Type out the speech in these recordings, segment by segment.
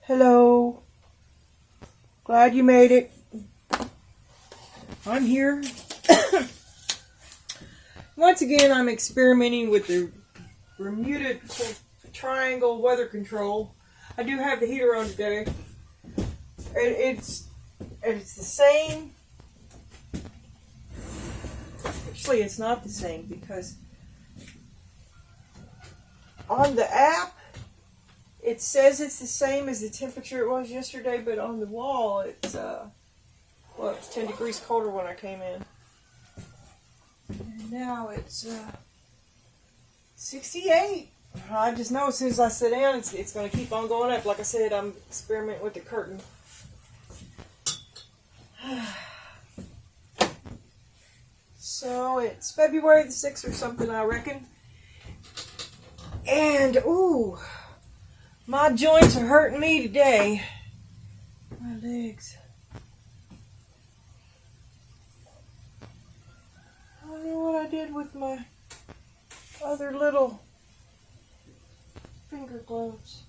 Hello. Glad you made it. I'm here. Once again, I'm experimenting with the Bermuda Triangle weather control. I do have the heater on today. It's the same. Actually, it's not the same because on the app, it says it's the same as the temperature it was yesterday, but on the wall, it's it was 10 degrees colder when I came in. And now it's 68. I just know as soon as I sit down, it's going to keep on going up. Like I said, I'm experimenting with the curtain. So it's February the 6th or something, I reckon. And, ooh, my joints are hurting me today. My legs. I don't know what I did with my other little finger gloves.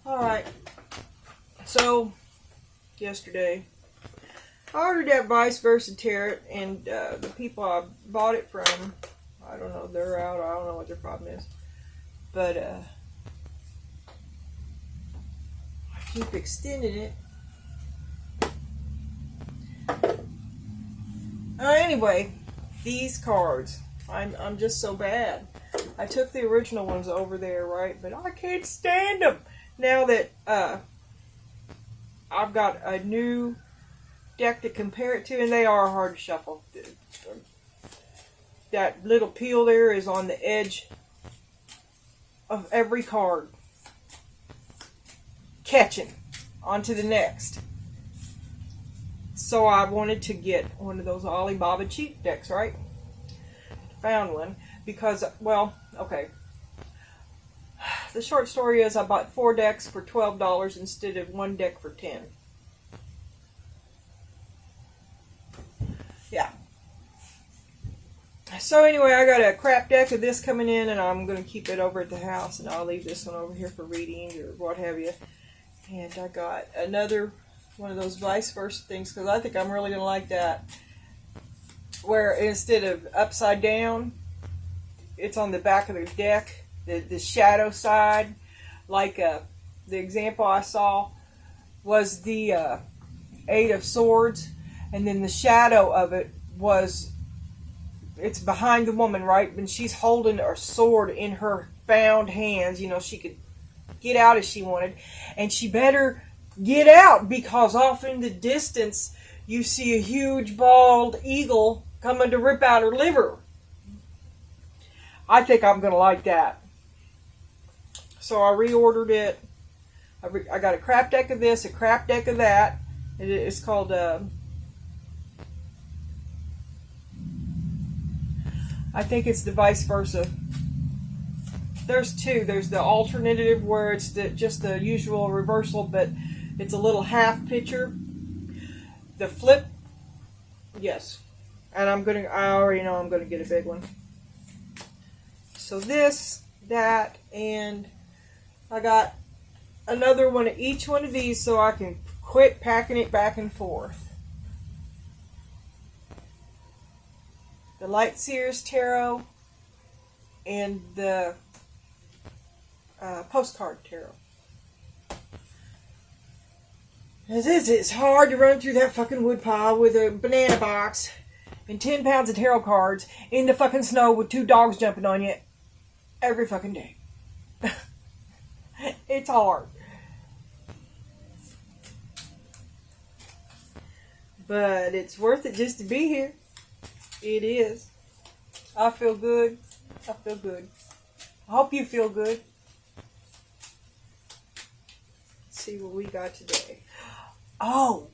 Alright. So, yesterday, I ordered that Vice Versa Tarot, and the people I bought it from, I don't know, they're out. I don't know what their problem is. But, I keep extending it. Anyway, these cards, I'm just so bad. I took the original ones over there, right? But I can't stand them. Now that I've got a new deck to compare it to, and they are hard to shuffle. That little peel there is on the edge of every card. Catching onto the next. So I wanted to get one of those Alibaba cheap decks, right? Found one because, well, okay. The short story is I bought 4 decks for $12 instead of 1 deck for $10. Yeah. So anyway, I got a crap deck of this coming in, and I'm going to keep it over at the house, and I'll leave this one over here for reading or what have you. And I got another one of those vice versa things because I think I'm really going to like that. Where instead of upside down, it's on the back of the deck, the shadow side. Like the example I saw was the 8 of Swords, and then the shadow of it was, it's behind the woman, right? And she's holding a sword in her bound hands. You know, she could get out if she wanted, and she better get out because off in the distance you see a huge bald eagle coming to rip out her liver. I think I'm going to like that. So I reordered it. I got a crap deck of this, a crap deck of that. It's called I think it's the vice versa. There's 2. There's the alternative where it's just the usual reversal, but it's a little half picture. The flip, yes. And I already know I'm going to get a big one. So this, that, and I got another one of each one of these so I can quit packing it back and forth. The Light Seers Tarot and the Postcard Tarot. It's hard to run through that fucking woodpile with a banana box and 10 pounds of tarot cards in the fucking snow with 2 dogs jumping on you every fucking day. It's hard. But it's worth it just to be here. It is. I feel good. I feel good. I hope you feel good. Let's see what we got today. Oh,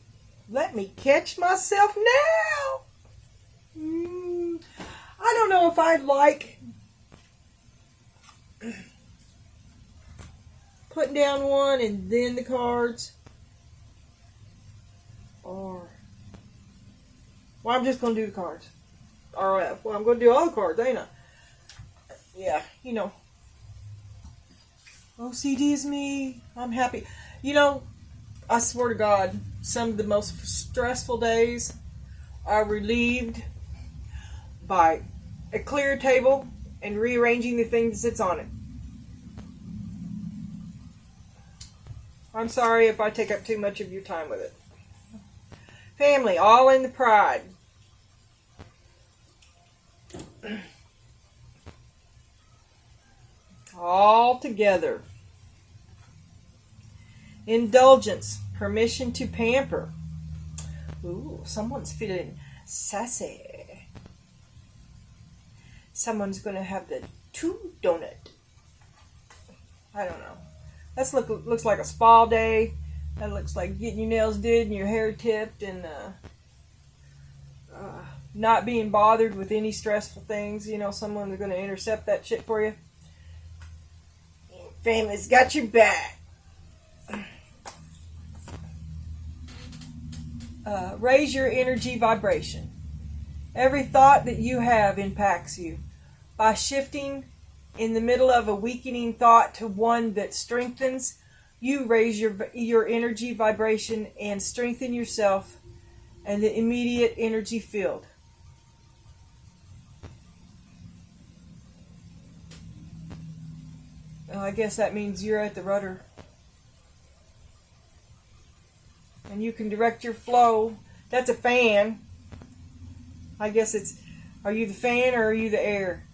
let me catch myself now. I don't know if I'd like putting down one and then the cards, or, well, I'm just going to do the cards. Alright, well, I'm going to do all the cards, ain't I? Yeah, you know. OCD is me. I'm happy. You know, I swear to God, some of the most stressful days are relieved by a clear table and rearranging the thing that sits on it. I'm sorry if I take up too much of your time with it. Family, all in the pride. All together. Indulgence, permission to pamper. Ooh, someone's feeling sassy. Someone's going to have the 2 donut. I don't know. That looks like a spa day. That looks like getting your nails did and your hair tipped and not being bothered with any stressful things. You know, someone's going to intercept that shit for you. Family's got your back. Raise your energy vibration. Every thought that you have impacts you. By shifting in the middle of a weakening thought to one that strengthens, you raise your energy vibration and strengthen yourself and the immediate energy field. Well, I guess that means you're at the rudder. And you can direct your flow. That's a fan. I guess it's, are you the fan or are you the air?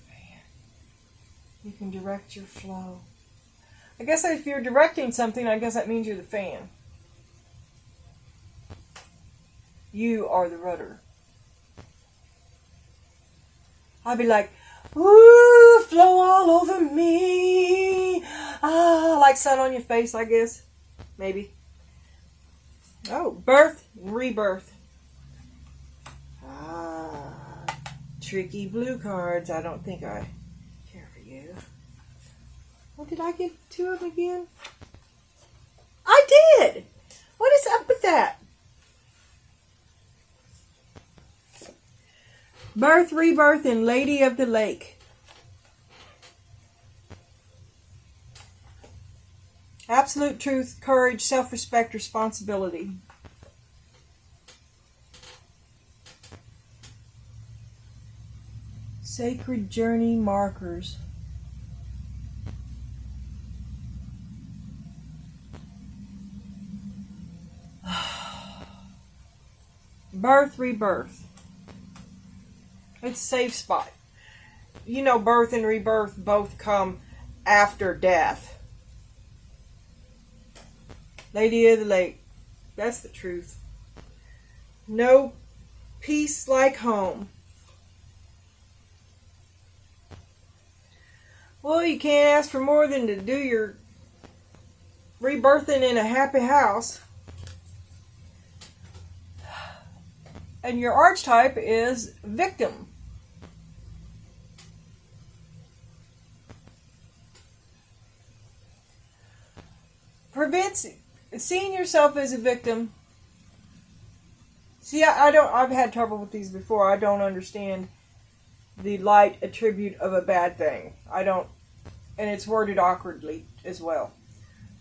Fan. You can direct your flow. I guess if you're directing something, I guess that means you're the fan. You are the rudder. I'd be like, ooh, flow all over me. Ah, like sun on your face, I guess. Maybe. Oh, birth and rebirth. Ah, tricky blue cards. I don't think I care for you. Oh, did I get 2 of them again? I did! What is up with that? Birth, rebirth, and Lady of the Lake. Absolute truth, courage, self-respect, responsibility. Sacred journey markers. Birth, rebirth. It's a safe spot. You know, birth and rebirth both come after death. Lady of the Lake. That's the truth. No peace like home. Well, you can't ask for more than to do your rebirthing in a happy house. And your archetype is victim. Prevents seeing yourself as a victim. See, I've had trouble with these before. I don't understand the light attribute of a bad thing. I don't, and it's worded awkwardly as well.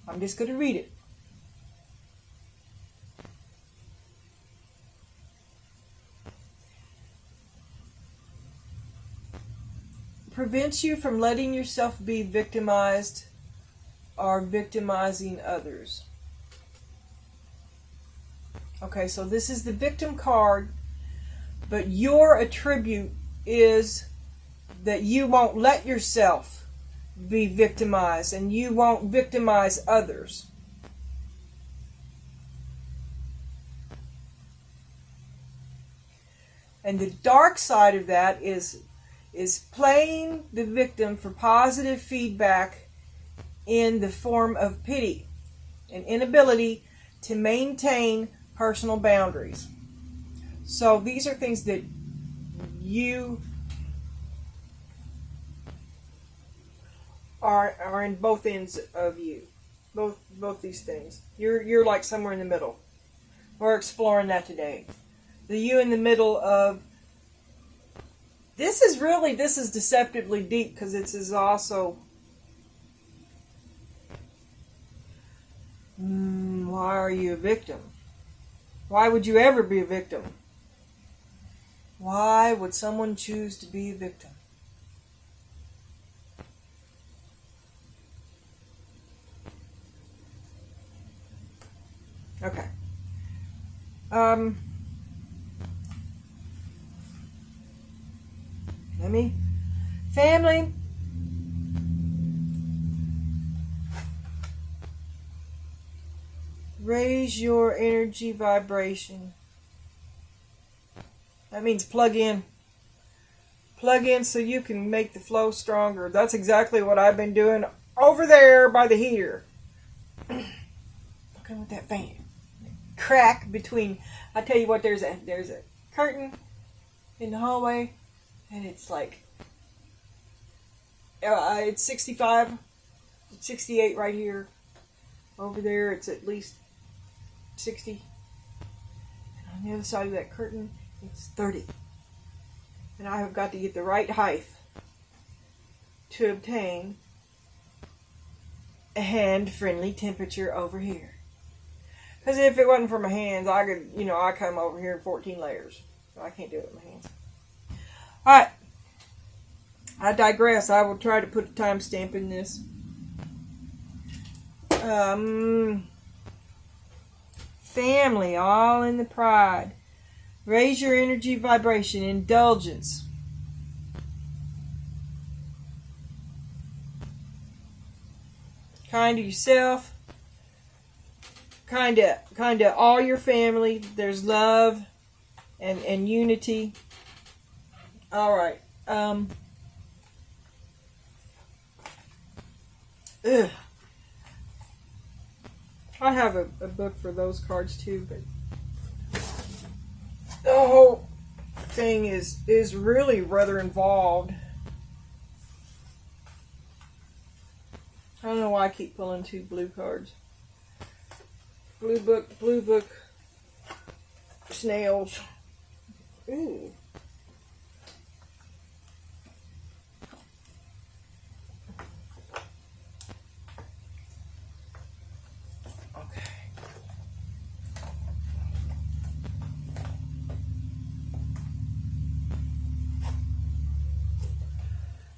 I'm just going to read it. Prevents you from letting yourself be victimized or victimizing others. Okay, so this is the victim card, but your attribute is that you won't let yourself be victimized and you won't victimize others. And the dark side of that is playing the victim for positive feedback in the form of pity and inability to maintain personal boundaries. So these are things that you are in both ends of you. Both these things. You're like somewhere in the middle. We're exploring that today. The you in the middle of This is deceptively deep because it is also, why are you a victim? Why would you ever be a victim? Why would someone choose to be a victim? Okay. Family. Raise your energy vibration. That means plug in. Plug in so you can make the flow stronger. That's exactly what I've been doing over there by the heater. Looking with that fan. Crack between, I tell you what, there's a curtain in the hallway, and it's like, it's 65, 68 right here. Over there, it's at least 60. And on the other side of that curtain, it's 30. And I have got to get the right height to obtain a hand-friendly temperature over here. Because if it wasn't for my hands, I could, I come over here in 14 layers. So I can't do it with my hands. Alright. I digress. I will try to put a timestamp in this. Family, all in the pride. Raise your energy vibration. Indulgence. Kind to yourself. Kind of all your family. There's love and unity. All right. I have a book for those cards too, but the whole thing is really rather involved. I don't know why I keep pulling two blue cards. Blue book, snails. Ooh.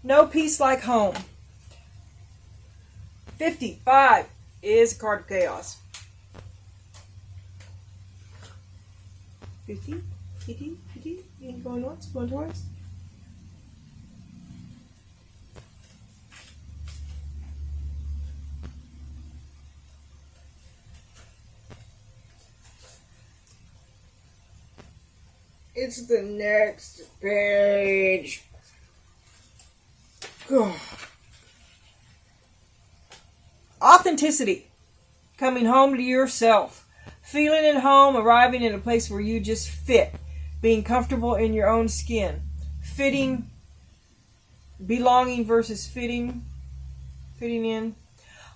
No peace like home. 55 is a card of chaos. 50, 50, 50. And going once, going twice. It's the next page. Authenticity. Coming home to yourself. Feeling at home, arriving in a place where you just fit. Being comfortable in your own skin. Fitting, belonging versus fitting in.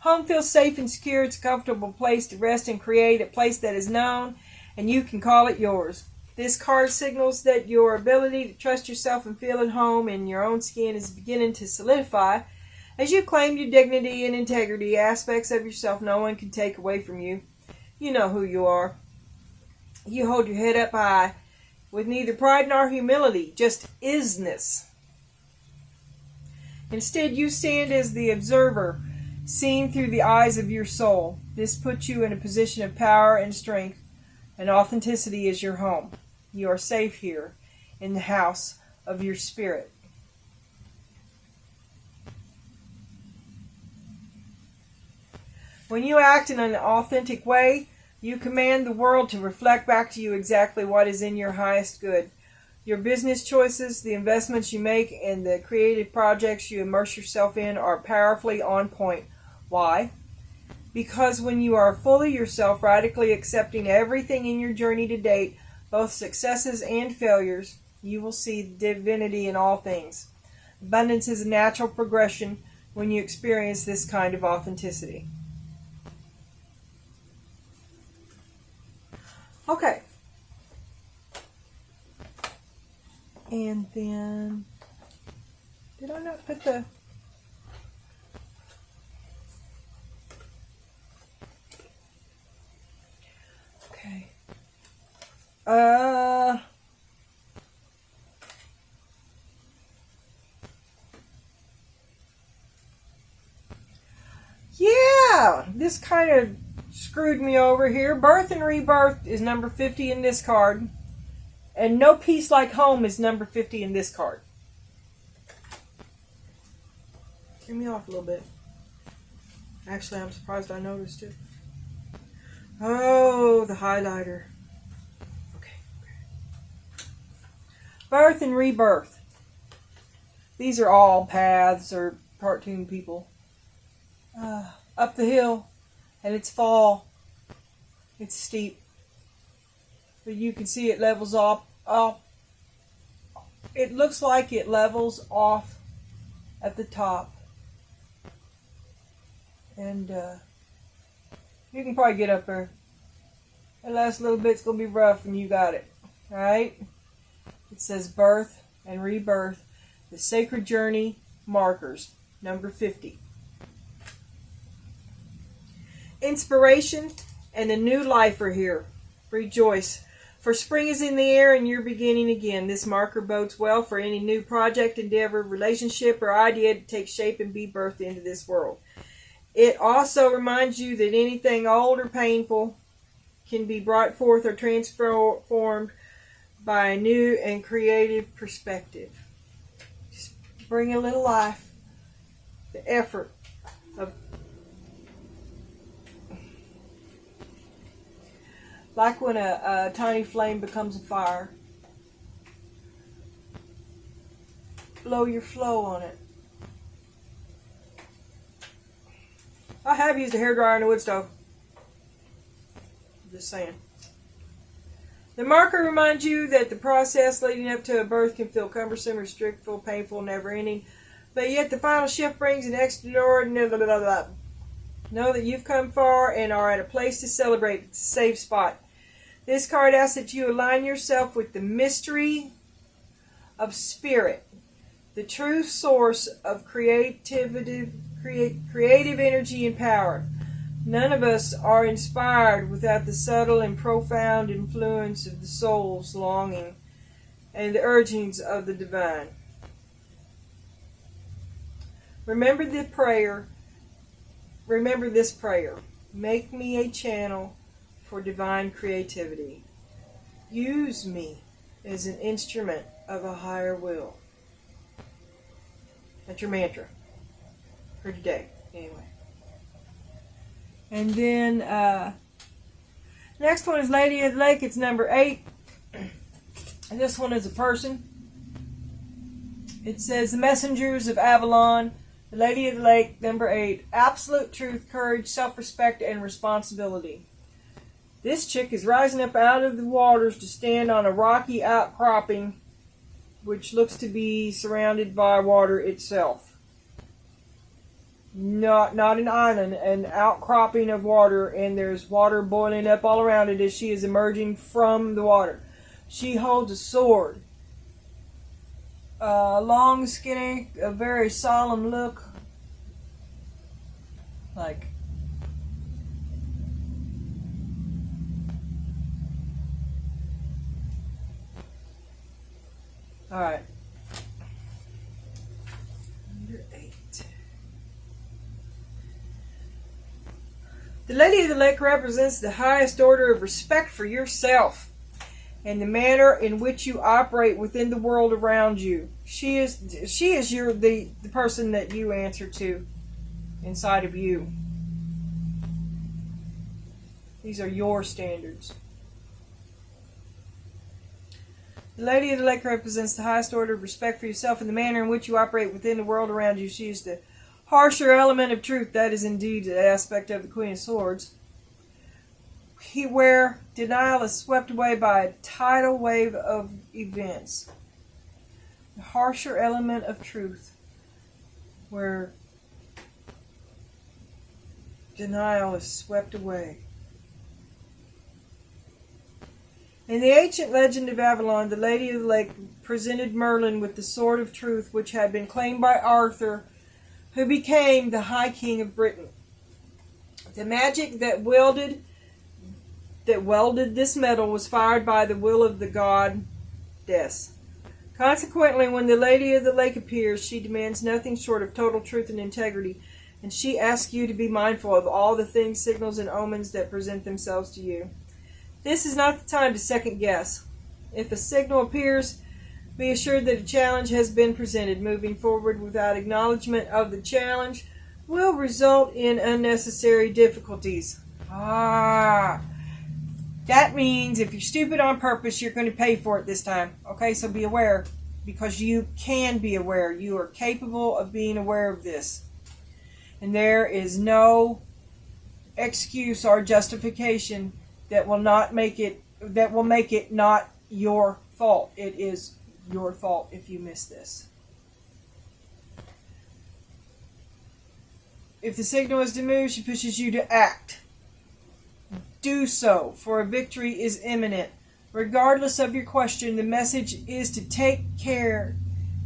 Home feels safe and secure. It's a comfortable place to rest and create, a place that is known, and you can call it yours. This card signals that your ability to trust yourself and feel at home in your own skin is beginning to solidify as you claim your dignity and integrity, aspects of yourself no one can take away from you. You know who you are. You hold your head up high with neither pride nor humility, just isness. Instead, you stand as the observer, seen through the eyes of your soul. This puts you in a position of power and strength, and authenticity is your home. You are safe here in the house of your spirit. When you act in an authentic way, you command the world to reflect back to you exactly what is in your highest good. Your business choices, the investments you make, and the creative projects you immerse yourself in are powerfully on point. Why? Because when you are fully yourself, radically accepting everything in your journey to date, both successes and failures, you will see the divinity in all things. Abundance is a natural progression when you experience this kind of authenticity. Okay. And then Did I not put the... Okay. Yeah, this kind of screwed me over here. Birth and Rebirth is number 50 in this card. And No Peace Like Home is number 50 in this card. Threw me off a little bit. Actually, I'm surprised I noticed it. Oh, the highlighter. Okay. Birth and Rebirth. These are all paths or cartoon people. Up the hill, and it's fall. It's steep. But you can see it levels off. It looks like it levels off at the top. And you can probably get up there. That last little bit's going to be rough, and you got it. Alright? It says Birth and Rebirth. The Sacred Journey Markers. Number 50. Inspiration and a new life are here. Rejoice. For spring is in the air and you're beginning again. This marker bodes well for any new project, endeavor, relationship, or idea to take shape and be birthed into this world. It also reminds you that anything old or painful can be brought forth or transformed by a new and creative perspective. Just bring a little life, the effort of, like when a tiny flame becomes a fire. Blow your flow on it. I have used a hairdryer and a wood stove. Just saying. The marker reminds you that the process leading up to a birth can feel cumbersome, restrictful, painful, never-ending, but yet the final shift brings an extraordinary... Know that you've come far and are at a place to celebrate. It's a safe spot. This card asks that you align yourself with the mystery of spirit, the true source of creative energy and power. None of us are inspired without the subtle and profound influence of the soul's longing and the urgings of the divine. Remember this prayer. Make me a channel for divine creativity. Use me as an instrument of a higher will. That's your mantra for today, anyway. And then next one is Lady of the Lake. It's number 8. And this one is a person. It says the Messengers of Avalon, the Lady of the Lake, number 8. Absolute truth, courage, self-respect, and responsibility. This chick is rising up out of the waters to stand on a rocky outcropping which looks to be surrounded by water itself. Not an island, an outcropping of water, and there's water boiling up all around it as she is emerging from the water. She holds a sword. Long, skinny, a very solemn look. Like... Alright. Number 8. The Lady of the Lake represents the highest order of respect for yourself and the manner in which you operate within the world around you. She is the person that you answer to inside of you. These are your standards. The Lady of the Lake represents the highest order of respect for yourself and the manner in which you operate within the world around you. She is the harsher element of truth. That is indeed the aspect of the Queen of Swords. Where denial is swept away by a tidal wave of events. The harsher element of truth. Where denial is swept away. In the ancient legend of Avalon, the Lady of the Lake presented Merlin with the Sword of Truth, which had been claimed by Arthur, who became the High King of Britain. The magic that welded this metal was fired by the will of the goddess. Consequently, when the Lady of the Lake appears, she demands nothing short of total truth and integrity, and she asks you to be mindful of all the things, signals, and omens that present themselves to you. This is not the time to second guess. If a signal appears, be assured that a challenge has been presented. Moving forward without acknowledgement of the challenge will result in unnecessary difficulties. That means if you're stupid on purpose, you're going to pay for it this time. Okay, so be aware, because you can be aware. You are capable of being aware of this. And there is no excuse or justification that will make it not your fault. It is your fault if you miss this. If the signal is to move, she pushes you to act. Do so, for a victory is imminent. Regardless of your question, the message is to take care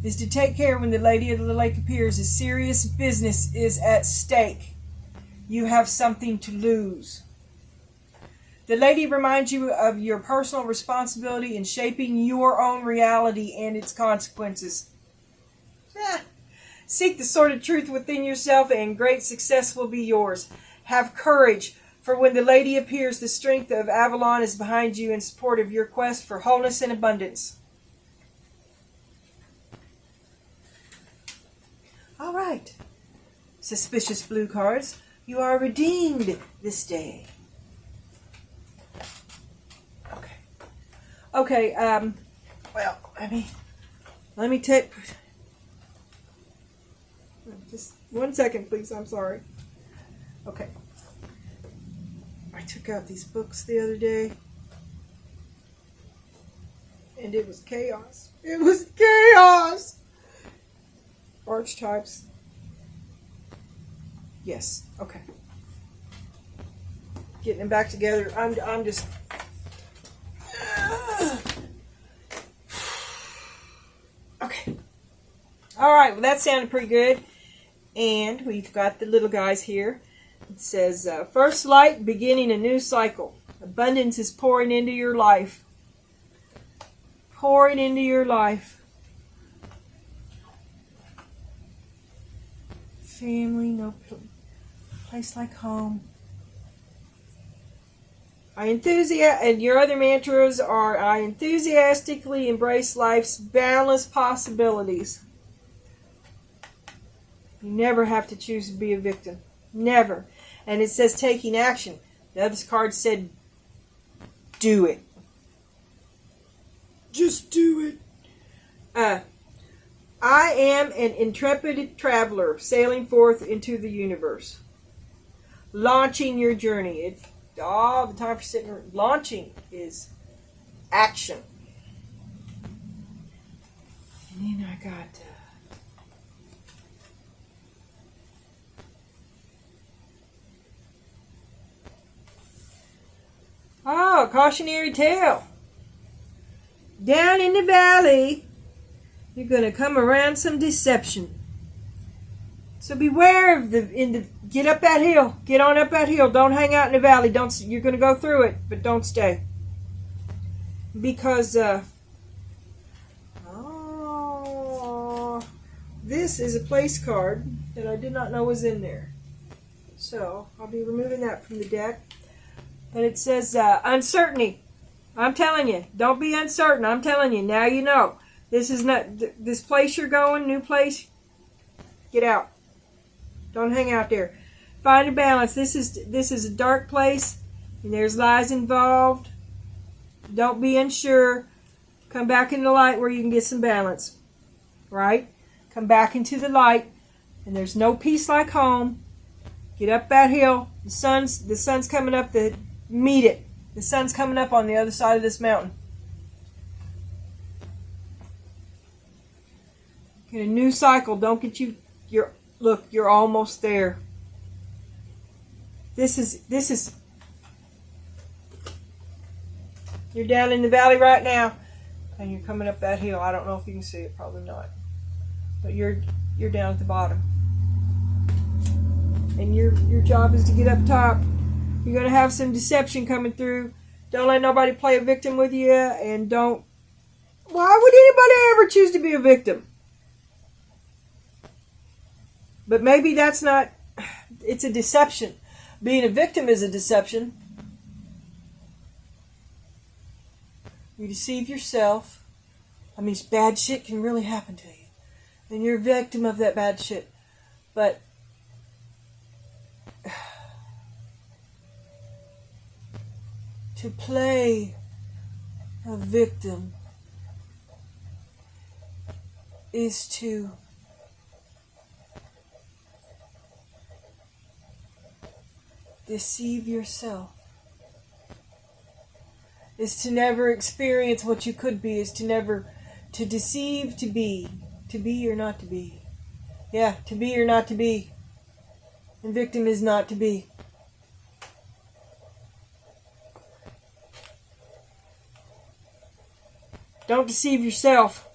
when the Lady of the Lake appears. A serious business is at stake. You have something to lose. The lady reminds you of your personal responsibility in shaping your own reality and its consequences. Seek the sword of truth within yourself, and great success will be yours. Have courage, for when the lady appears, the strength of Avalon is behind you in support of your quest for wholeness and abundance. All right, suspicious blue cards, you are redeemed this day. Okay, well, let me take, just 1 second, please, I'm sorry. Okay. I took out these books the other day, and it was chaos. It was chaos! Archetypes. Yes, okay. Getting them back together. I'm just... Okay. Alright, well that sounded pretty good. And we've got the little guys here. It says, first light, beginning a new cycle. Abundance is pouring into your life. Pouring into your life. Family, no place like home. And your other mantras are, I enthusiastically embrace life's boundless possibilities. You never have to choose to be a victim. Never. And it says taking action. The other card said, do it. Just do it. I am an intrepid traveler sailing forth into the universe. Launching your journey. The time for sitting. Launching is action. And then I got... cautionary tale. Down in the valley, you're going to come around some deception. So beware of get up that hill. Get on up that hill. Don't hang out in the valley. You're going to go through it, but don't stay. Because this is a place card that I did not know was in there. So I'll be removing that from the deck. And it says uncertainty. I'm telling you, don't be uncertain. I'm telling you, now you know. This is not this place you're going, new place. Get out. Don't hang out there. Find a balance. This is a dark place, and there's lies involved. Don't be unsure. Come back in the light where you can get some balance. Right? Come back into the light, and there's no peace like home. Get up that hill. The sun's coming up. Meet it. The sun's coming up on the other side of this mountain. Get a new cycle. Don't get you. Look. You're almost there. This is You're down in the valley right now, and you're coming up that hill. I don't know if you can see it, probably not. But you're down at the bottom. And your job is to get up top. You're going to have some deception coming through. Don't let nobody play a victim with you, and don't... Why would anybody ever choose to be a victim? But maybe that's not... It's a deception. Being a victim is a deception. You deceive yourself. I mean, bad shit can really happen to you. And you're a victim of that bad shit. But to play a victim is to deceive yourself. Is to never experience what you could be. Is to deceive to be. To be or not to be. Yeah, to be or not to be. And victim is not to be. Don't deceive yourself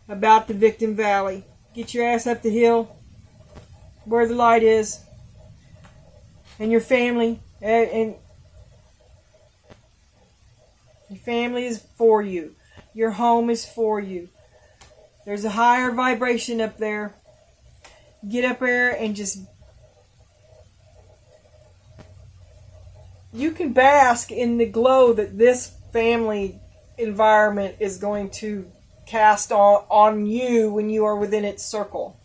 about the victim valley. Get your ass up the hill where the light is. And your family. And your family is for you. Your home is for you. There's a higher vibration up there. Get up there and just... You can bask in the glow that this family environment is going to cast on you when you are within its circle.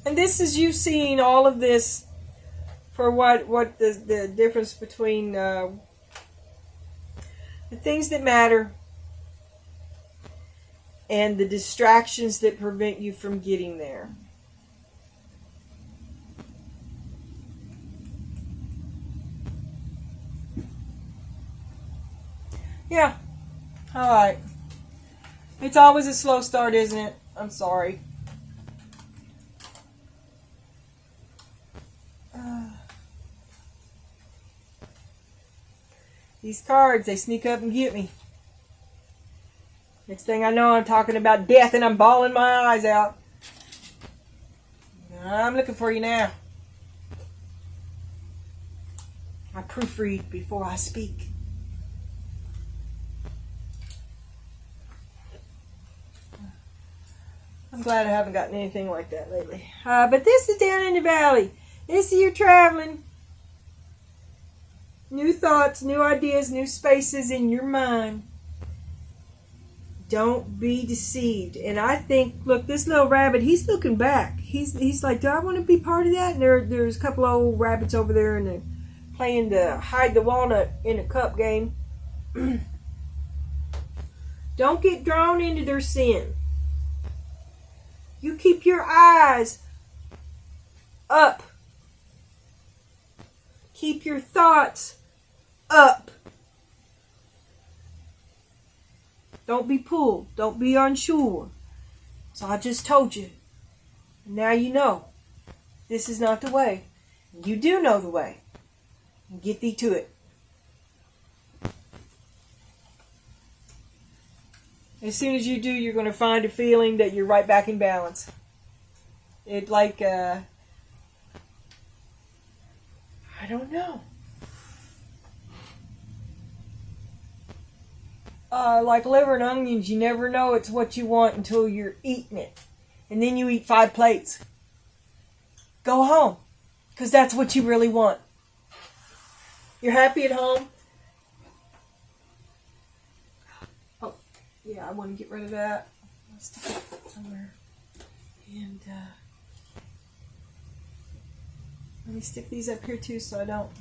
And this is you seeing all of this for what the difference between the things that matter and the distractions that prevent you from getting there. Yeah. Alright. It's always a slow start, isn't it? I'm sorry. These cards, they sneak up and get me. Next thing I know, I'm talking about death and I'm bawling my eyes out. I'm looking for you now. I proofread before I speak. I'm glad I haven't gotten anything like that lately. But this is down in the valley. This is you traveling. New thoughts, new ideas, new spaces in your mind. Don't be deceived. And I think, look, this little rabbit, he's looking back. He's like, do I want to be part of that? And there's a couple of old rabbits over there and they're playing the hide the walnut in a cup game. Don't get drawn into their sin. You keep your eyes up. Keep your thoughts up. Don't be pulled. Don't be unsure. So I just told you. Now you know. This is not the way. You do know the way. And get thee to it. As soon as you do, you're going to find a feeling that you're right back in balance. It like, I don't know. Like liver and onions, you never know it's what you want until you're eating it. And then you eat 5 plates. Go home. Because that's what you really want. You're happy at home? Oh, yeah, I want to get rid of that. Let's stick it somewhere. And, let me stick these up here too so I don't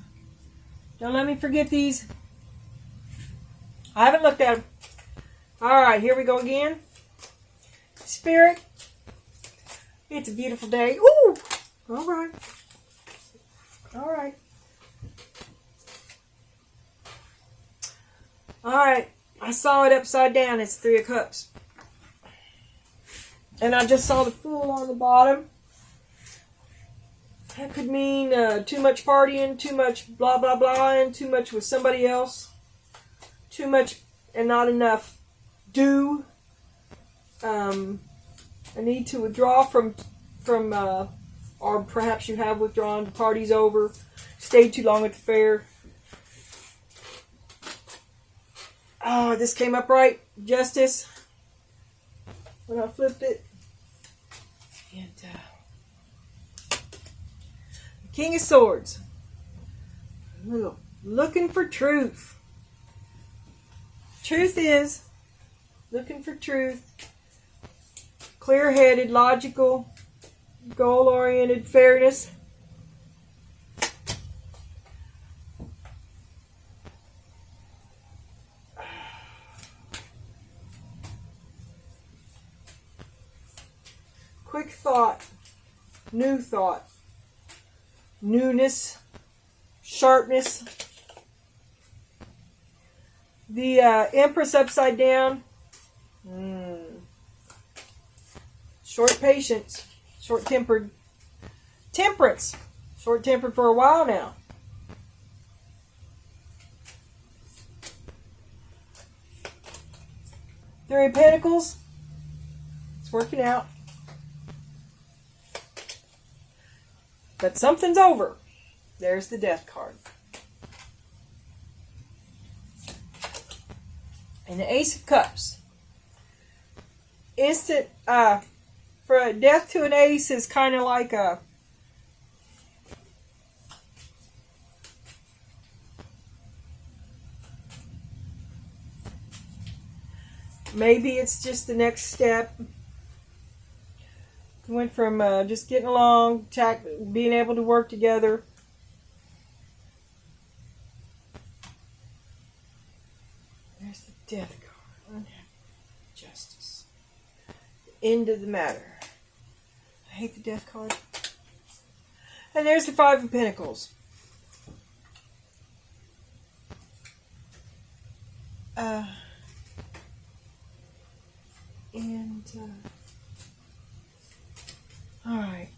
let me forget these. I haven't looked at them. Alright, here we go again. Spirit. It's a beautiful day. Ooh! Alright. Alright. Alright. I saw it upside down. It's 3 of Cups. And I just saw the Fool on the bottom. That could mean too much partying, too much blah blah blah, and too much with somebody else. Too much and not enough do. A need to withdraw from or perhaps you have withdrawn. The party's over. Stayed too long at the fair. Oh, this came up right. Justice. When I flipped it. And the King of Swords. Looking for truth. Truth is looking for truth. Clear-headed, logical, goal-oriented, fairness. Quick thought, new thought, newness, sharpness. The Empress upside down. Short patience, short-tempered. Temperance, short-tempered for a while now. Three of Pentacles. It's working out. But something's over. There's the Death card. And the Ace of Cups. Instant, for a death to an ace is kind of like a... Maybe it's just the next step. Went from just getting along, being able to work together. There's the Death card. Justice. The end of the matter. I hate the Death card. And there's the Five of Pentacles. Alright.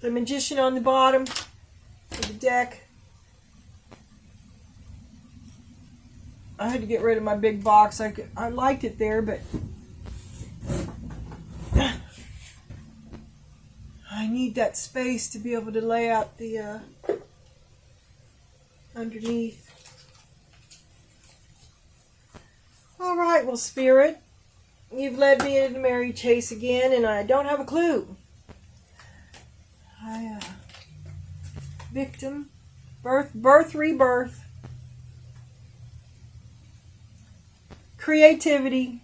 The Magician on the bottom of the deck. I had to get rid of my big box. I liked it there, but I need that space to be able to lay out the underneath. Alright, well, Spirit, you've led me into the merry chase again, and I don't have a clue. Victim, birth, rebirth, creativity.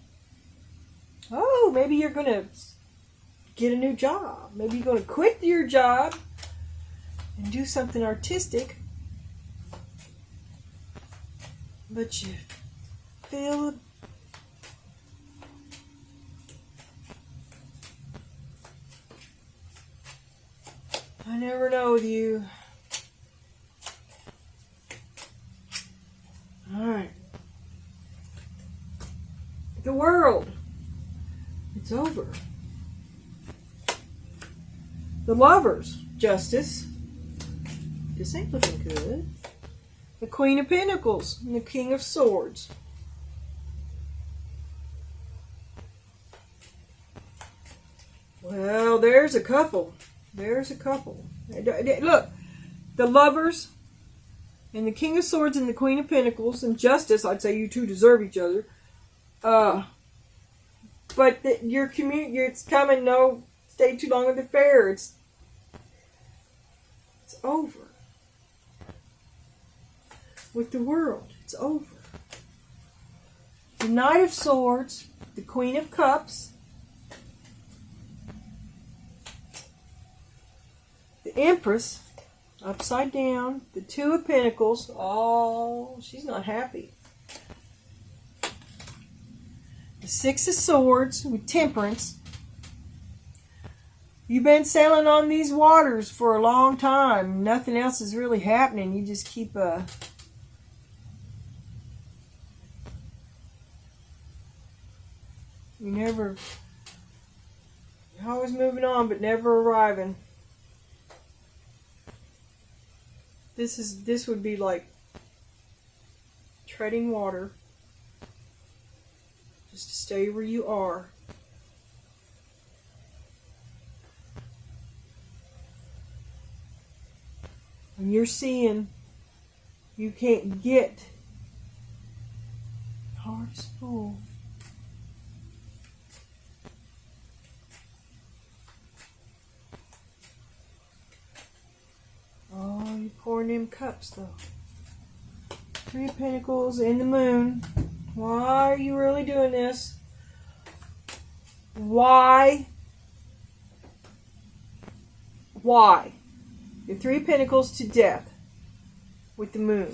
Oh, maybe you're going to get a new job. Maybe you're going to quit your job and do something artistic. But you feel... I never know with you. Alright. The World. It's over. The Lovers. Justice. This ain't looking good. The Queen of Pentacles and the King of Swords. Well, there's a couple. There's a couple. Look, the Lovers and the King of Swords and the Queen of Pentacles and Justice. I'd say you two deserve each other. But your community, it's coming. No, stay too long at the fair. It's over. With the World, it's over. The Knight of Swords, the Queen of Cups, the Empress, upside down, the Two of Pentacles. Oh, she's not happy. The Six of Swords with Temperance. You've been sailing on these waters for a long time. Nothing else is really happening. You just keep you're always moving on, but never arriving. This would be like treading water. Just to stay where you are. When you're seeing you can't get, heart is full. Oh, you're pouring them cups though. Three of Pentacles and the Moon. Why are you really doing this? Why? Why? The Three of Pentacles to Death with the Moon.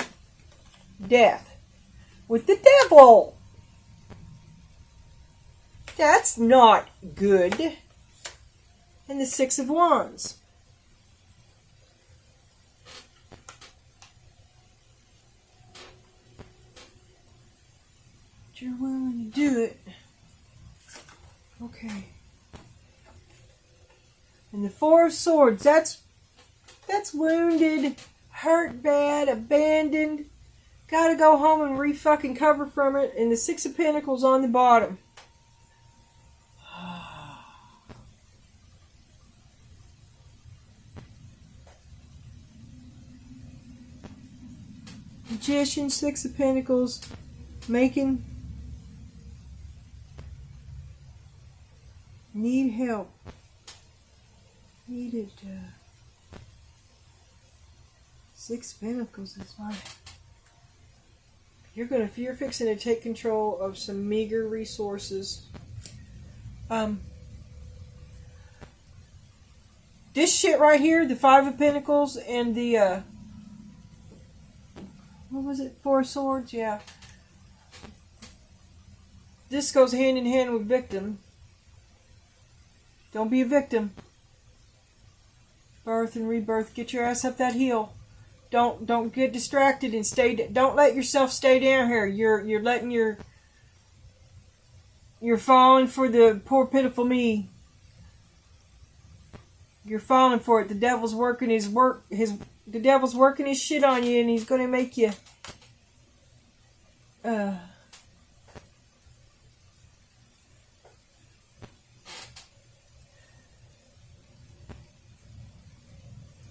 Death with the Devil. That's not good. And the Six of Wands. But you're willing to do it. Okay. And the Four of Swords. That's wounded, hurt bad, abandoned. Gotta go home and re-fucking cover from it. And the Six of Pentacles on the bottom. Magician, Six of Pentacles, making, need help, needed, Six of Pentacles is why. You're fixing to take control of some meager resources. This shit right here, the Five of Pentacles and the, what was it? Four of Swords? Yeah. This goes hand in hand with victim. Don't be a victim. Birth and rebirth. Get your ass up that hill. Don't get distracted and stay. Don't let yourself stay down here. You're letting you're falling for the poor pitiful me. You're falling for it. The devil's working his work. The devil's working his shit on you, and he's going to make you. Oh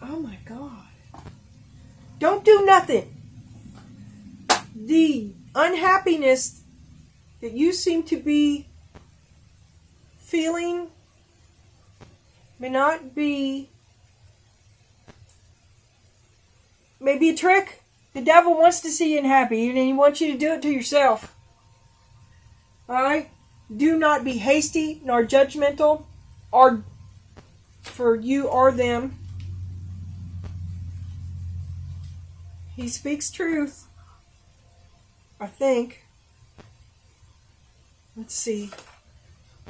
my God. Don't do nothing. The unhappiness that you seem to be feeling may not be, maybe a trick. The devil wants to see you unhappy, and he wants you to do it to yourself. Alright? Do not be hasty nor judgmental, or for you or them. He speaks truth. I think. Let's see.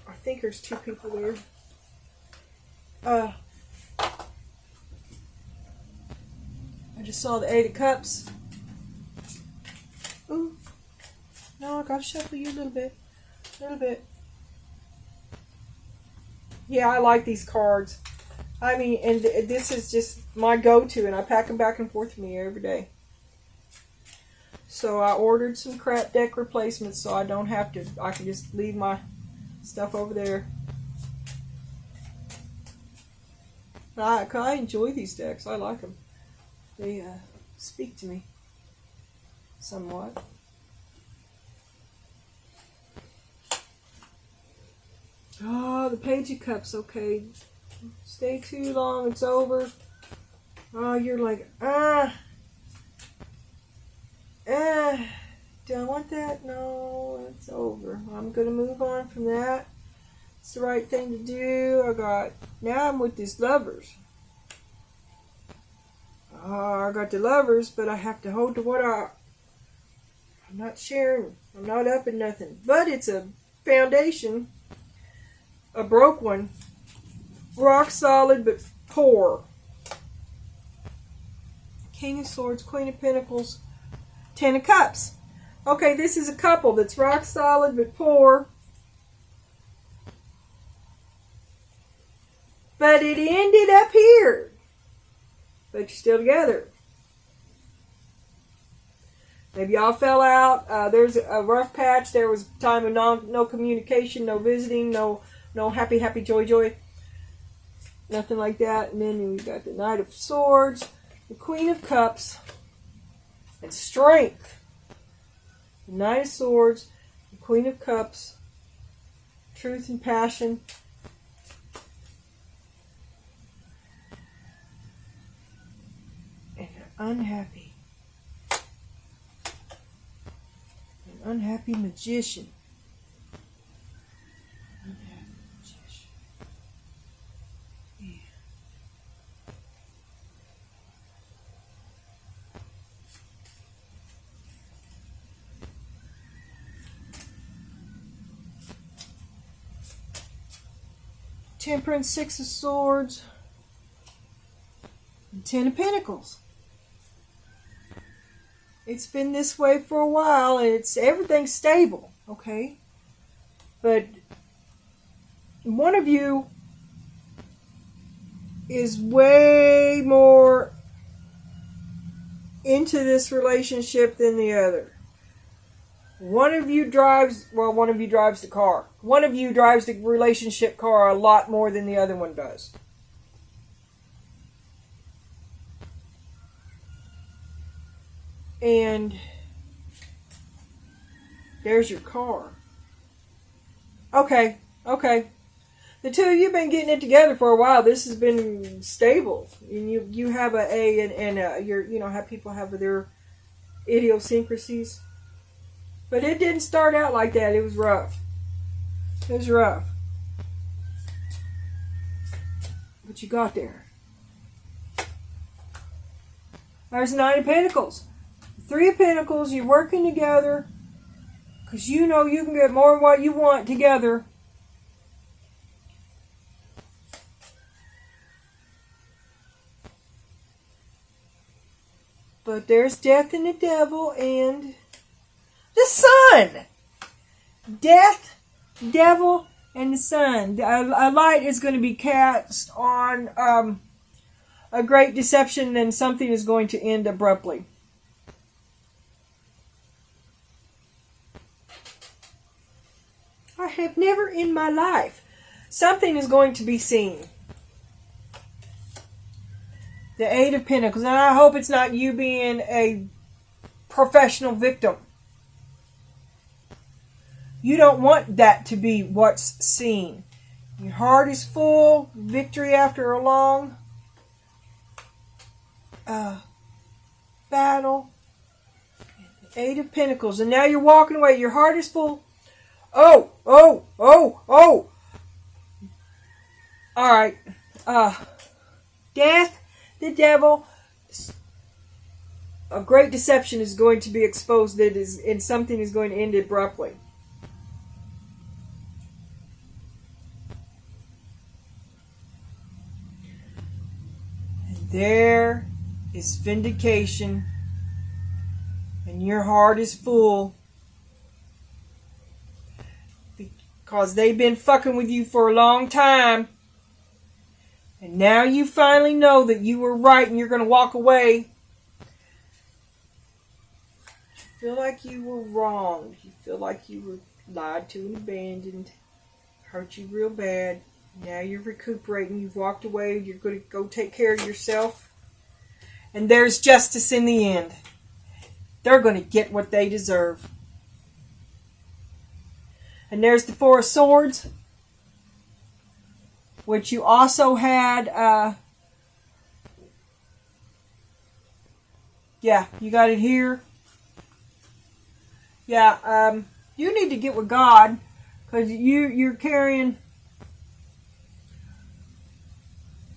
I think there's two people there. I just saw the Eight of Cups. Ooh. No, I gotta shuffle you a little bit. A little bit. Yeah, I like these cards. I mean, and this is just my go-to, and I pack them back and forth with me every day. So I ordered some crap deck replacements so I don't have to, I can just leave my stuff over there. I enjoy these decks. I like them. They speak to me somewhat. Oh, the Page of Cups. Okay. Stay too long. It's over. Oh, you're like, do I want that? No, it's over. I'm going to move on from that. It's the right thing to do. Now I'm with these Lovers. I got the Lovers, but I have to hold to what I'm not sharing. I'm not up in nothing. But it's a foundation, a broke one, rock solid but poor. King of Swords, Queen of Pentacles, Ten of Cups. Okay, this is a couple that's rock solid but poor. But it ended up here. But you're still together. Maybe y'all fell out. There's a rough patch. There was a time of no communication, no visiting, no happy, joy. Nothing like that. And then we got the Knight of Swords, the Queen of Cups, and Strength. The Knight of Swords, the Queen of Cups, Truth and Passion. And unhappy. An unhappy magician. Unhappy magician. Yeah. Temperance, Six of Swords, and Ten of Pentacles. It's been this way for a while, and everything's stable, okay? But one of you is way more into this relationship than the other. One of you drives the car. One of you drives the relationship car a lot more than the other one does. And there's your car. Okay. The two of you have been getting it together for a while. This has been stable. And you have how people have their idiosyncrasies. But it didn't start out like that. It was rough. But you got there. There's Nine of Pentacles. Three of Pentacles, you're working together because you know you can get more of what you want together. But there's Death and the Devil and the Sun. Death, Devil, and the Sun. A light is going to be cast on a great deception, and something is going to end abruptly. I have never in my life. Something is going to be seen. The Eight of Pentacles. And I hope it's not you being a professional victim. You don't want that to be what's seen. Your heart is full. Victory after a long battle. The Eight of Pentacles. And now you're walking away. Your heart is full. Oh. Alright. Death, the Devil. A great deception is going to be exposed, and something is going to end abruptly. And there is vindication, and your heart is full. Because they've been fucking with you for a long time. And now you finally know that you were right and you're going to walk away. You feel like you were wronged. You feel like you were lied to and abandoned. Hurt you real bad. Now you're recuperating. You've walked away. You're going to go take care of yourself. And there's justice in the end. They're going to get what they deserve. And there's the Four of Swords, which you also had, you got it here. You need to get with God, because you're carrying,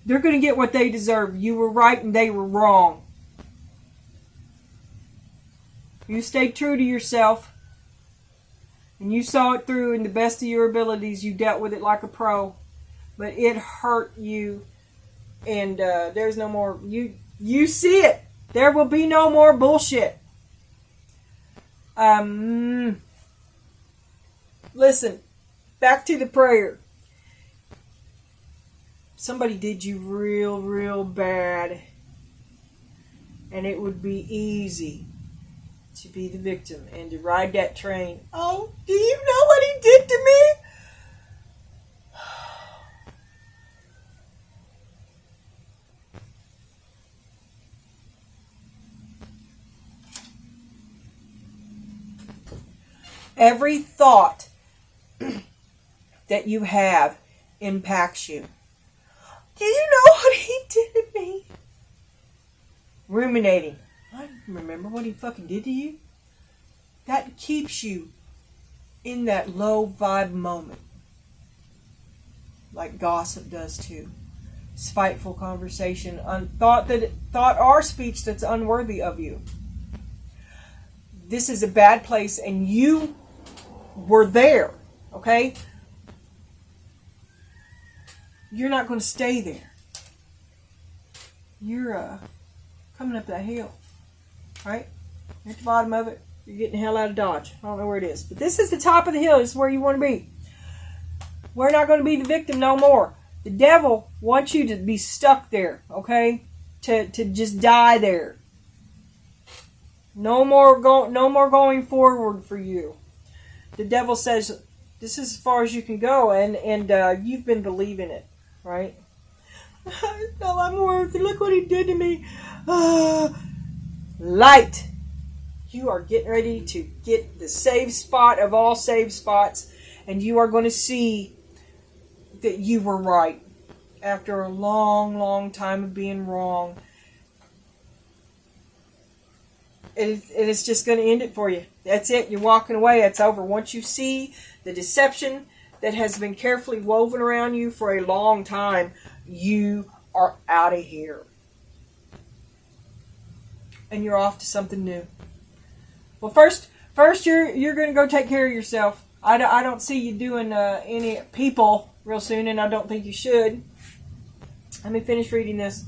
they're going to get what they deserve. You were right and they were wrong. You stayed true to yourself. And you saw it through in the best of your abilities. You dealt with it like a pro. But it hurt you. And there's no more. You see it. There will be no more bullshit. Listen. Back to the prayer. Somebody did you real, real bad. And it would be easy to be the victim and to ride that train. Oh, do you know what he did to me? Every thought that you have impacts you. Do you know what he did to me? Ruminating. I remember what he fucking did to you. That keeps you in that low vibe moment. Like gossip does too. Spiteful conversation, thought or speech that's unworthy of you. This is a bad place and you were there, okay? You're not going to stay there. You're coming up that hill, right? You're at the bottom of it. You're getting the hell out of Dodge. I don't know where it is. But this is the top of the hill. This is where you want to be. We're not going to be the victim no more. The devil wants you to be stuck there, okay? To just die there. No more going forward for you. The devil says, this is as far as you can go, and you've been believing it, right? No, I'm worth it. Look what he did to me. Light. You are getting ready to get the save spot of all save spots, and you are going to see that you were right after a long, long time of being wrong. It's just going to end it for you. That's it. You're walking away. It's over. Once you see the deception that has been carefully woven around you for a long time, you are out of here. And you're off to something new. Well, first you're going to go take care of yourself. I don't see you doing any people real soon, and I don't think you should. Let me finish reading this.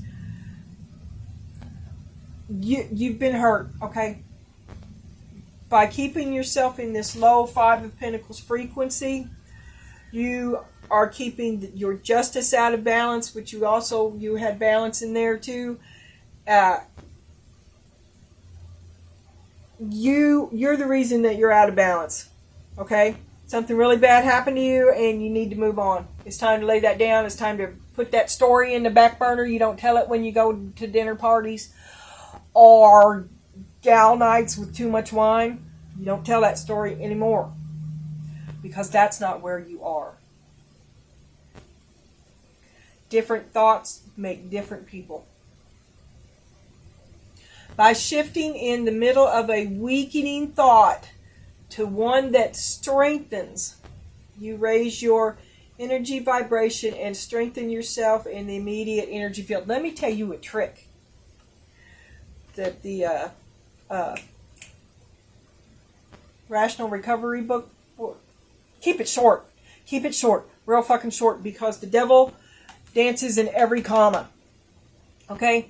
You've been hurt, okay? By keeping yourself in this low Five of Pentacles frequency, you are keeping your justice out of balance, which you had balance in there too. You're the reason that you're out of balance, okay? Something really bad happened to you, and you need to move on. It's time to lay that down. It's time to put that story in the back burner. You don't tell it when you go to dinner parties or gal nights with too much wine. You don't tell that story anymore, because that's not where you are. Different thoughts make different people. By shifting in the middle of a weakening thought to one that strengthens, you raise your energy vibration and strengthen yourself in the immediate energy field. Let me tell you a trick that the Rational Recovery book, keep it short. Keep it short. Real fucking short, because the devil dances in every comma. Okay?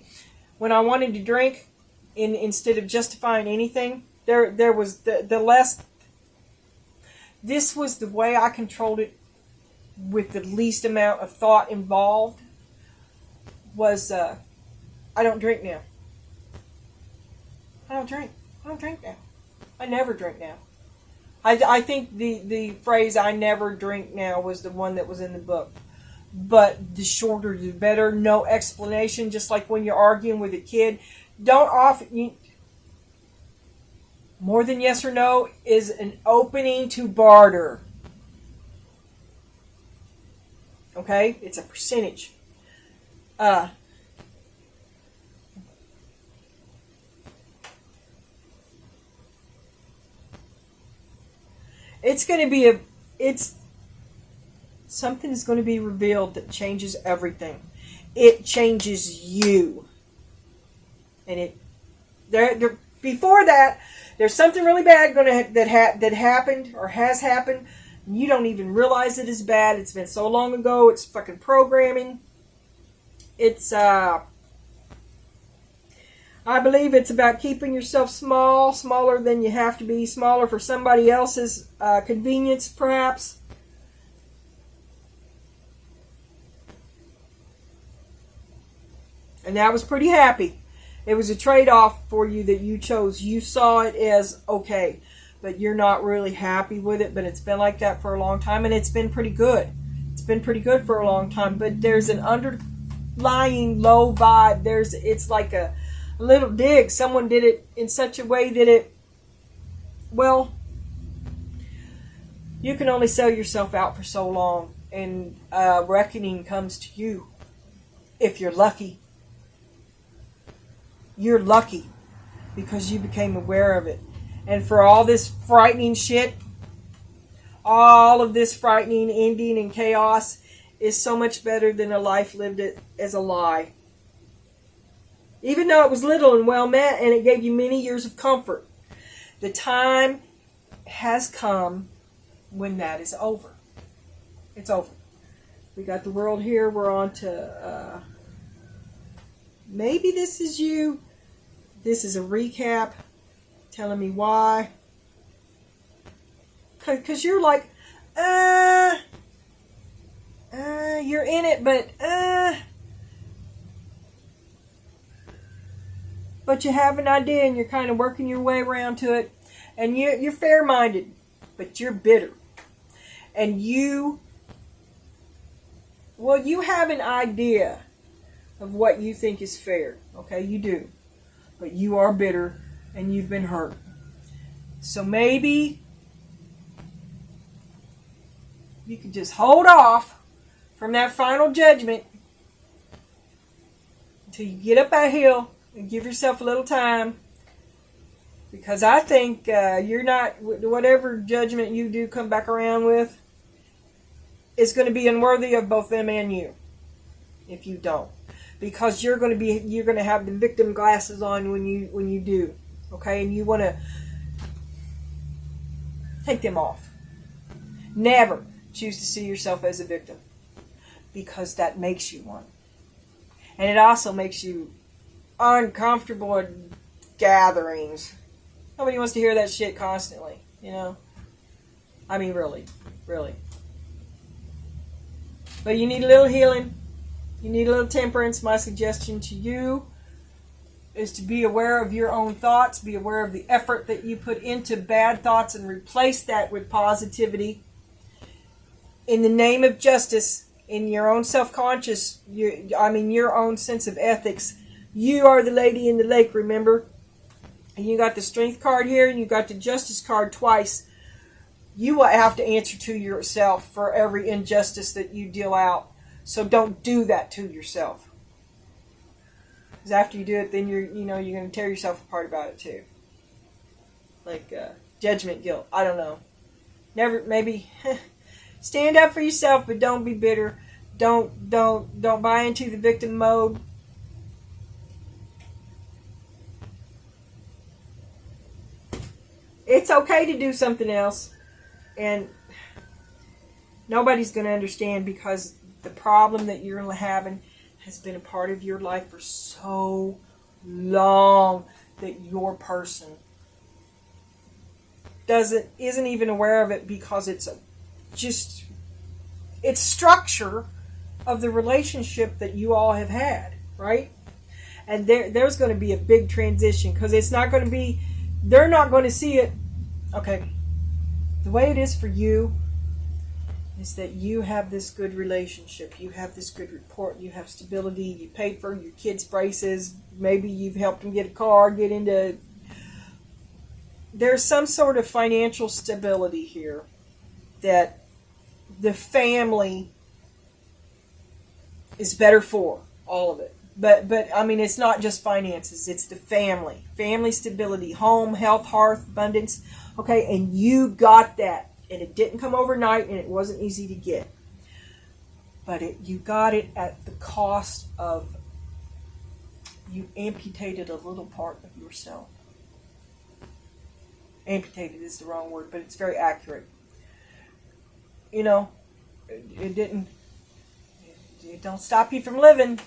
When I wanted to drink, instead of justifying anything, there was the less. This was the way I controlled it with the least amount of thought involved. Was I don't drink now. I don't drink now. I never drink now. I think the phrase "I never drink now" was the one that was in the book. But the shorter the better. No explanation. Just like when you're arguing with a kid, don't often. More than yes or no is an opening to barter. Okay? It's a percentage. It's going to be something is going to be revealed that changes everything. It changes you. And before that, there's something really bad that happened or has happened. And you don't even realize it is bad. It's been so long ago. It's fucking programming. It's I believe it's about keeping yourself small, smaller than you have to be, smaller for somebody else's convenience, perhaps. And that was pretty happy. It was a trade-off for you that you chose. You saw it as okay, but you're not really happy with it. But it's been like that for a long time, and it's been pretty good. It's been pretty good for a long time. But there's an underlying low vibe. It's like a little dig. Someone did it in such a way that well, you can only sell yourself out for so long, and reckoning comes to you if you're lucky. You're lucky because you became aware of it. And for all this frightening shit, all of this frightening ending and chaos is so much better than a life lived it as a lie. Even though it was little and well meant and it gave you many years of comfort, the time has come when that is over. It's over. We got the world here. We're on to maybe this is you. This is a recap telling me why. Because you're like, you're in it, but you have an idea and you're kind of working your way around to it. And you're fair-minded, but you're bitter. And you have an idea of what you think is fair. Okay, you do. But you are bitter and you've been hurt. So maybe you can just hold off from that final judgment until you get up that hill and give yourself a little time. Because I think you're not, whatever judgment you do come back around with, is going to be unworthy of both them and you. If you don't. Because you're going to have the victim glasses on when you do. Okay? And you want to take them off. Never choose to see yourself as a victim. Because that makes you one. And it also makes you uncomfortable at gatherings. Nobody wants to hear that shit constantly, you know? I mean, really. Really. But you need a little healing. You need a little temperance. My suggestion to you is to be aware of your own thoughts. Be aware of the effort that you put into bad thoughts and replace that with positivity. In the name of justice, in your own self-conscious, your own sense of ethics. You are the lady in the lake, remember? And you got the strength card here and you got the justice card twice. You will have to answer to yourself for every injustice that you deal out. So don't do that to yourself. Because after you do it, then you're going to tear yourself apart about it too. Like judgment, guilt. I don't know. Maybe stand up for yourself, but don't be bitter. Don't buy into the victim mode. It's okay to do something else. And nobody's going to understand because the problem that you're having has been a part of your life for so long that your person isn't even aware of it because it's structure of the relationship that you all have had, right? And there's going to be a big transition because it's not going to be, they're not going to see it. Okay, the way it is for you is that you have this good relationship. You have this good report. You have stability. You paid for your kids' braces. Maybe you've helped them get a car, get into... There's some sort of financial stability here that the family is better for, all of it. But I mean, it's not just finances. It's the family. Family stability, home, health, hearth, abundance. Okay, and you got that. And it didn't come overnight, and it wasn't easy to get. But you got it at the cost of you amputated a little part of yourself. Amputated is the wrong word, but it's very accurate. You know, it don't stop you from living,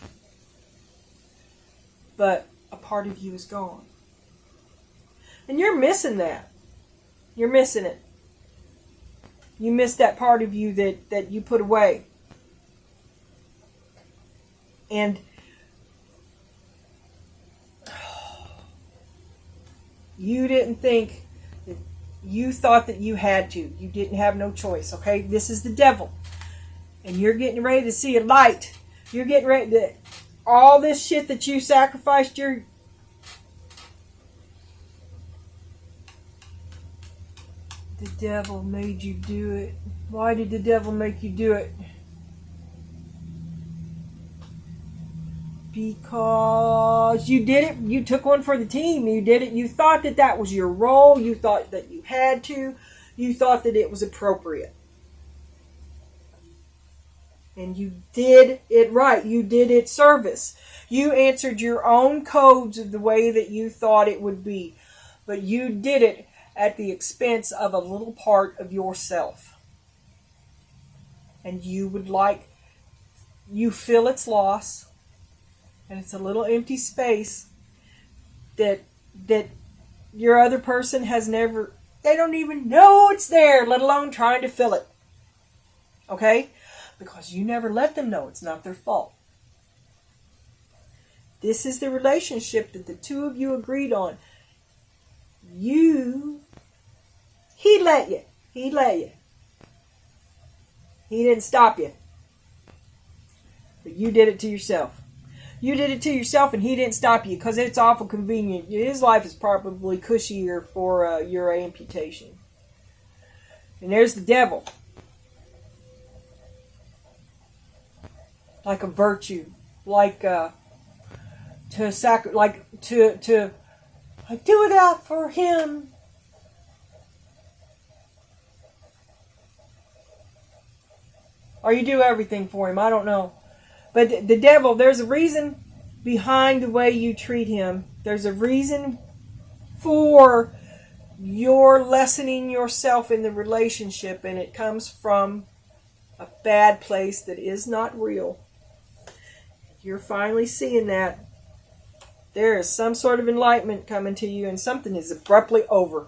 but a part of you is gone. And you're missing that. You're missing it. You miss that part of you that you put away. And You didn't think that you thought that you had to. You didn't have no choice, okay? This is the devil. And you're getting ready to see a light. You're getting ready to... All this shit that you sacrificed, the devil made you do it. Why did the devil make you do it? Because you did it. You took one for the team. You did it. You thought that that was your role. You thought that you had to. You thought that it was appropriate. And you did it right. You did it service. You answered your own codes of the way that you thought it would be. But you did it at the expense of a little part of yourself. And you feel its loss. And it's a little empty space that your other person has never, they don't even know it's there, let alone trying to fill it. Okay? Because you never let them know it's not their fault. This is the relationship that the two of you agreed on. He let you. He didn't stop you. But you did it to yourself. You did it to yourself and he didn't stop you because it's awful convenient. His life is probably cushier for your amputation. And there's the devil. Like a virtue. Like to I do it out for him. Or you do everything for him. I don't know. But the devil, there's a reason behind the way you treat him. There's a reason for your lessening yourself in the relationship. And it comes from a bad place that is not real. You're finally seeing that. There is some sort of enlightenment coming to you and something is abruptly over.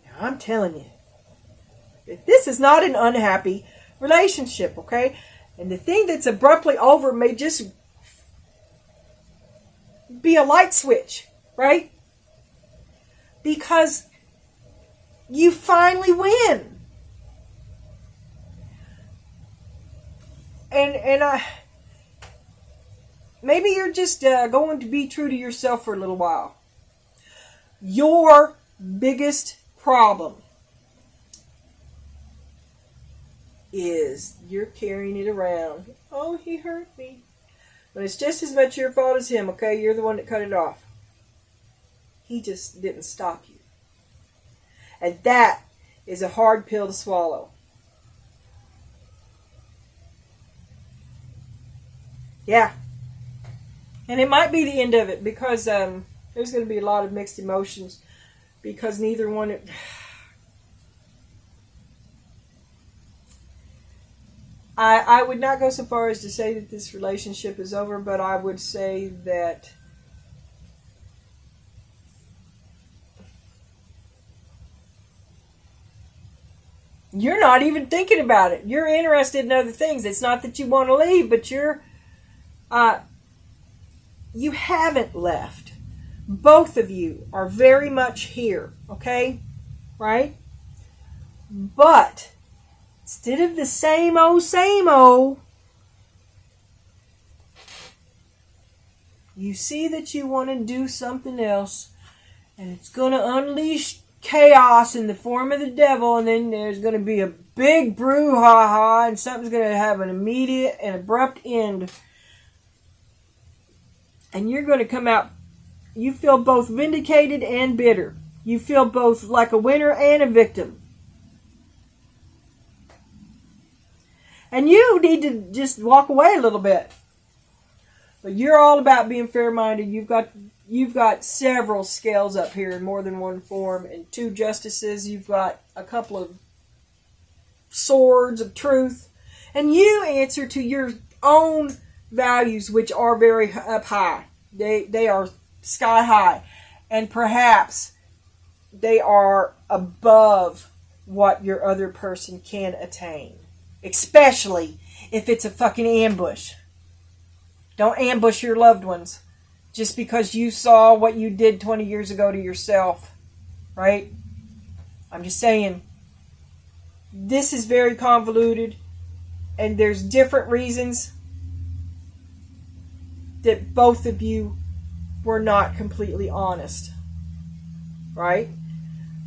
Now, I'm telling you. This is not an unhappy relationship, okay? And the thing that's abruptly over may just be a light switch, right? Because you finally win. And maybe you're just going to be true to yourself for a little while. Your biggest problem is you're carrying it around. Oh, he hurt me. But it's just as much your fault as him, okay? You're the one that cut it off. He just didn't stop you. And that is a hard pill to swallow. Yeah. And it might be the end of it because there's going to be a lot of mixed emotions because neither one... I would not go so far as to say that this relationship is over, but I would say that you're not even thinking about it. You're interested in other things. It's not that you want to leave, but you haven't left. Both of you are very much here, okay? Right? But instead of the same old, you see that you want to do something else, and it's going to unleash chaos in the form of the devil, and then there's going to be a big brouhaha, and something's going to have an immediate and abrupt end. And you're going to come out, you feel both vindicated and bitter. You feel both like a winner and a victim. And you need to just walk away a little bit. But you're all about being fair-minded. You've got several scales up here in more than one form. And 2 justices. You've got a couple of swords of truth. And you answer to your own values, which are very up high. They are sky high. And perhaps they are above what your other person can attain. Especially if it's a fucking ambush. Don't ambush your loved ones just because you saw what you did 20 years ago to yourself. Right? I'm just saying, this is very convoluted, and there's different reasons that both of you were not completely honest. Right?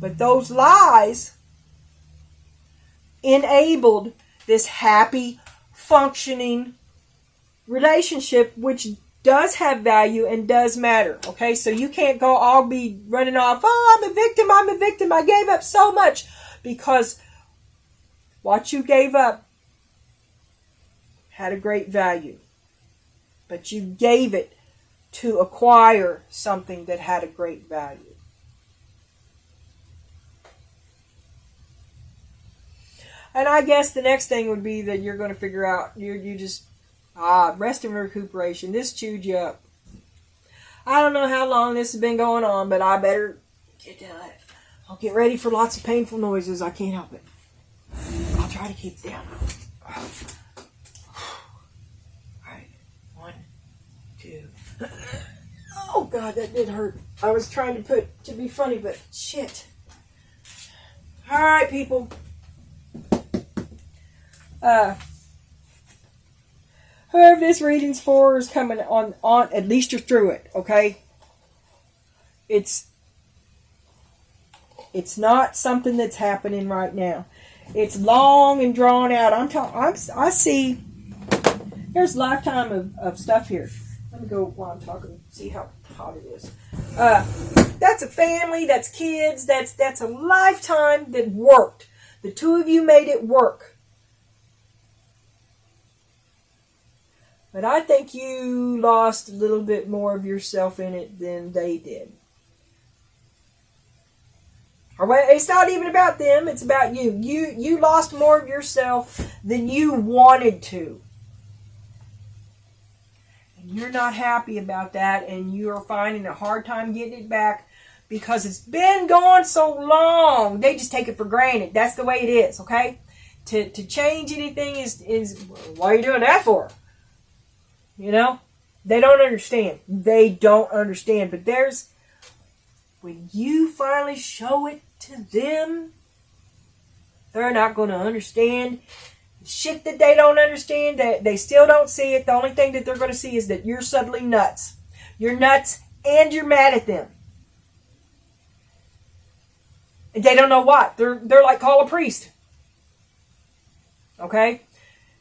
But those lies enabled this happy, functioning relationship, which does have value and does matter. Okay, so you can't go all be running off, oh, I'm a victim, I gave up so much, because what you gave up had a great value, but you gave it to acquire something that had a great value. And I guess the next thing would be that you're going to figure out, you just, rest and recuperation. This chewed you up. I don't know how long this has been going on, but I better get to it. I'll get ready for lots of painful noises. I can't help it. I'll try to keep them. All right. 1, 2. Oh, God, that did hurt. I was trying to be funny, but shit. All right, people. Whoever this reading's for is coming on, at least you're through it, okay? It's not something that's happening right now. It's long and drawn out. I see, there's a lifetime of stuff here. Let me go while I'm talking, see how hot it is. That's a family, that's kids, that's a lifetime that worked. The two of you made it work. But I think you lost a little bit more of yourself in it than they did. Or it's not even about them, it's about you. You lost more of yourself than you wanted to. And you're not happy about that, and you're finding a hard time getting it back because it's been gone so long. They just take it for granted. That's the way it is, okay? To change anything is what are you doing that for? You know, they don't understand. They don't understand. But when you finally show it to them, they're not going to understand shit that they don't understand. That they still don't see it. The only thing that they're going to see is that you're suddenly nuts. You're nuts and you're mad at them. And they don't know what. They're like, call a priest. Okay?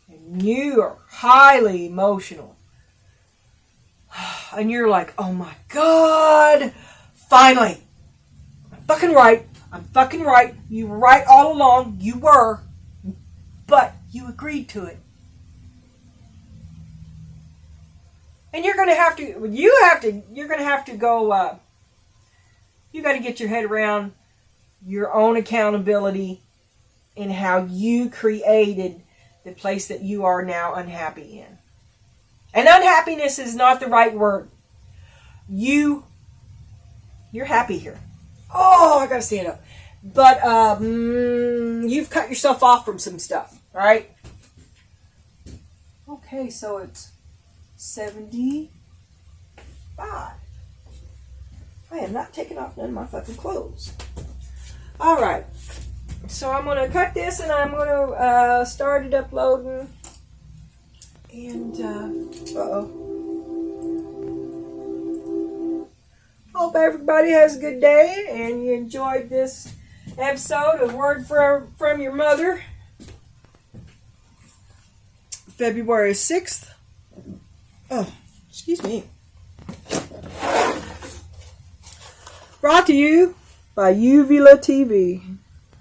And you are highly emotional. And you're like, oh my God, finally, I'm fucking right, you were right all along, you were, but you agreed to it. And you're going to have to go, you got to get your head around your own accountability in how you created the place that you are now unhappy in. And unhappiness is not the right word. You're happy here. Oh, I gotta stand up. But you've cut yourself off from some stuff, right? Okay, so it's 75. I am not taking off none of my fucking clothes. All right. So I'm gonna cut this and I'm gonna start it uploading. And, hope everybody has a good day and you enjoyed this episode of Word from Your Mother. February 6th. Oh, excuse me. Brought to you by Uvula TV.